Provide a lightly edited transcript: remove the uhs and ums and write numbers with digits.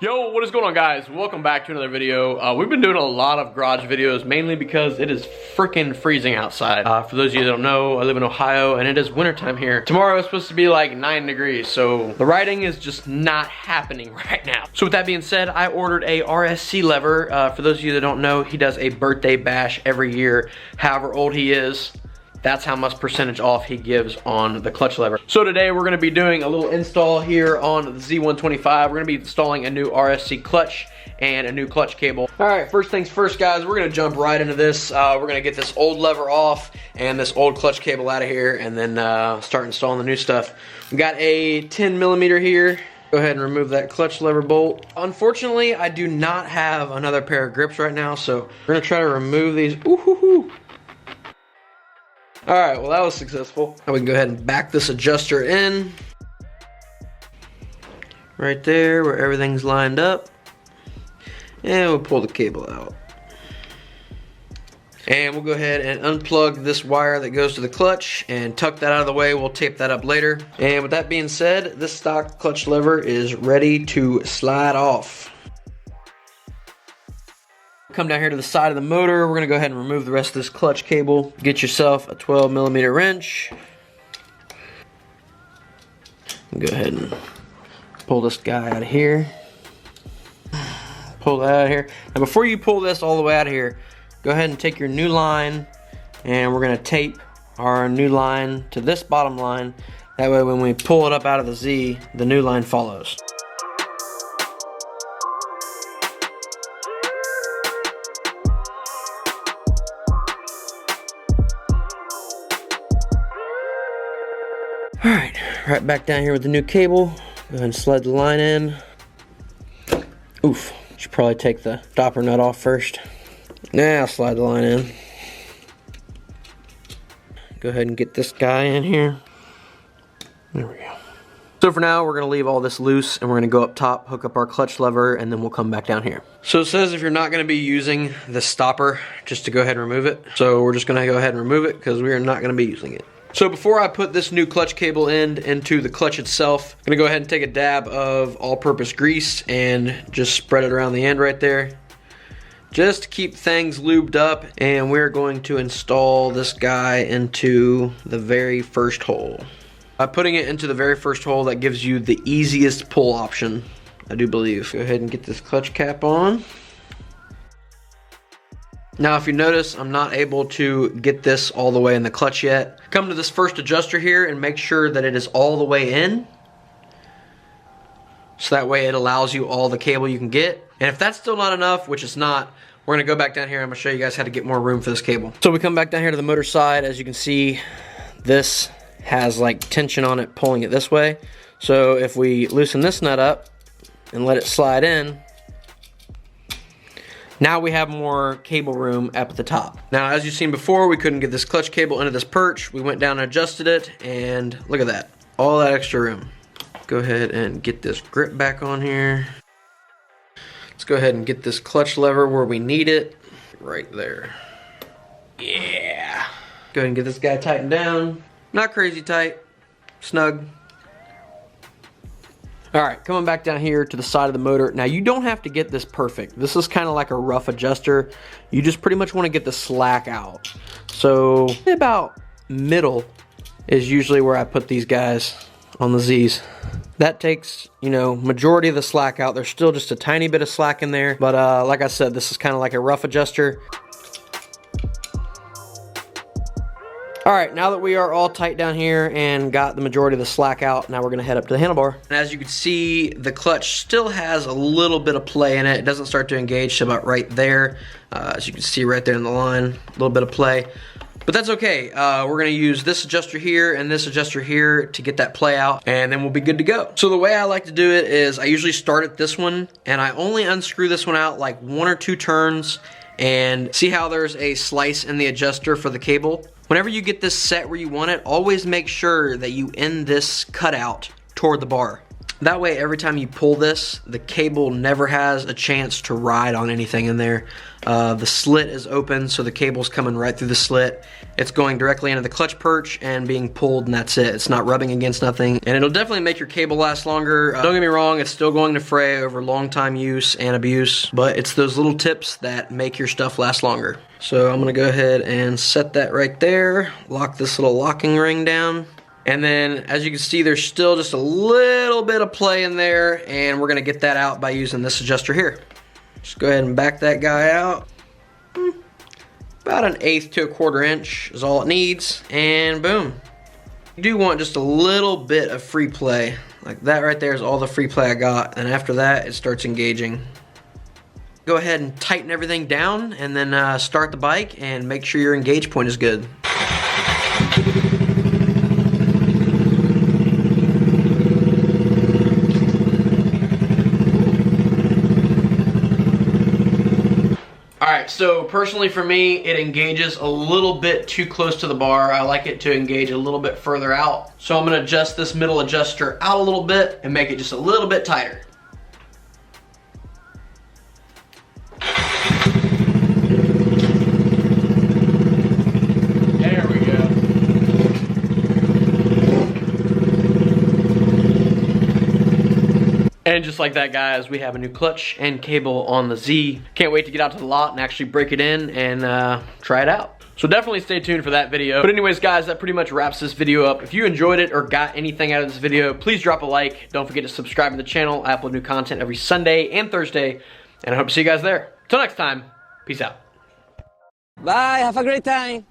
Yo, what is going on, guys? Welcome back to another video. We've been doing a lot of garage videos, mainly because it is freaking freezing outside. For those of you that don't know, I live in Ohio and it is wintertime here. Tomorrow is supposed to be like 9 degrees, so the riding is just not happening right now. So with that being said, I ordered a RSC lever. For those of you that don't know, he does a birthday bash every year. However old he is, that's how much percentage off he gives on the clutch lever. So today we're gonna be doing a little install here on the Z125. We're gonna be installing a new RSC clutch and a new clutch cable. All right, first things first, guys, we're gonna jump right into this. We're gonna get this old lever off and this old clutch cable out of here and then start installing the new stuff. We got a 10mm here. Go ahead and remove that clutch lever bolt. Unfortunately, I do not have another pair of grips right now, so we're gonna try to remove these. Ooh-hoo-hoo. All right, well that was successful. Now we can go ahead and back this adjuster in. Right there where everything's lined up. And we'll pull the cable out. And we'll go ahead and unplug this wire that goes to the clutch and tuck that out of the way. We'll tape that up later. And with that being said, this stock clutch lever is ready to slide off. Come down here to the side of the motor. We're gonna go ahead and remove the rest of this clutch cable. Get yourself a 12mm wrench. Go ahead and pull this guy out of here. Pull that out of here. Now before you pull this all the way out of here, go ahead and take your new line and we're gonna tape our new line to this bottom line. That way when we pull it up out of the Z, the new line follows. All right back down here with the new cable. Go ahead and slide the line in. Oof, should probably take the stopper nut off first. Now I'll slide the line in. Go ahead and get this guy in here. There we go. So for now, we're gonna leave all this loose and we're gonna go up top, hook up our clutch lever, and then we'll come back down here. So it says if you're not gonna be using the stopper, just to go ahead and remove it. So we're just gonna go ahead and remove it because we are not gonna be using it. So before I put this new clutch cable end into the clutch itself, I'm gonna go ahead and take a dab of all-purpose grease and just spread it around the end right there. Just to keep things lubed up, and we're going to install this guy into the very first hole. By putting it into the very first hole, that gives you the easiest pull option, I do believe. Go ahead and get this clutch cap on. Now if you notice, I'm not able to get this all the way in the clutch yet. Come to this first adjuster here and make sure that it is all the way in. So that way it allows you all the cable you can get. And if that's still not enough, which it's not, we're gonna go back down here and I'm gonna show you guys how to get more room for this cable. So we come back down here to the motor side. As you can see, this has like tension on it pulling it this way. So if we loosen this nut up and let it slide in, now we have more cable room up at the top. Now, as you've seen before, we couldn't get this clutch cable into this perch. We went down and adjusted it, and look at that. All that extra room. Go ahead and get this grip back on here. Let's go ahead and get this clutch lever where we need it. Right there. Yeah. Go ahead and get this guy tightened down. Not crazy tight. Snug. All right, coming back down here to the side of the motor. Now you don't have to get this perfect. This is kind of like a rough adjuster. You just pretty much want to get the slack out. So about middle is usually where I put these guys on the Z's. That takes, you know, majority of the slack out. There's still just a tiny bit of slack in there. But like I said, this is kind of like a rough adjuster. All right, now that we are all tight down here and got the majority of the slack out, now we're gonna head up to the handlebar. And as you can see, the clutch still has a little bit of play in it. It doesn't start to engage till about right there. As you can see right there in the line, a little bit of play. But that's okay. We're gonna use this adjuster here and this adjuster here to get that play out, and then we'll be good to go. So the way I like to do it is I usually start at this one, and I only unscrew this one out like 1 or 2 turns, and see how there's a slice in the adjuster for the cable? Whenever you get this set where you want it, always make sure that you end this cutout toward the bar. That way, every time you pull this, the cable never has a chance to ride on anything in there. The slit is open, so the cable's coming right through the slit. It's going directly into the clutch perch and being pulled, and that's it. It's not rubbing against nothing, and it'll definitely make your cable last longer. Don't get me wrong, it's still going to fray over long time use and abuse, but it's those little tips that make your stuff last longer. So I'm gonna go ahead and set that right there, lock this little locking ring down. And then, as you can see, there's still just a little bit of play in there, and we're gonna get that out by using this adjuster here. Just go ahead and back that guy out. About 1/8 to 1/4 inch is all it needs, and boom. You do want just a little bit of free play. Like that right there is all the free play I got, and after that, it starts engaging. Go ahead and tighten everything down, and then start the bike, and make sure your engage point is good. Alright, so personally for me, it engages a little bit too close to the bar. I like it to engage a little bit further out. So I'm going to adjust this middle adjuster out a little bit and make it just a little bit tighter. There we go. And just like that, guys, we have a new clutch and cable on the Z. Can't wait to get out to the lot and actually break it in and try it out. So definitely stay tuned for that video. But anyways, guys, that pretty much wraps this video up. If you enjoyed it or got anything out of this video, please drop a like. Don't forget to subscribe to the channel. I upload new content every Sunday and Thursday, and I hope to see you guys there. Till next time, peace out. Bye, have a great time.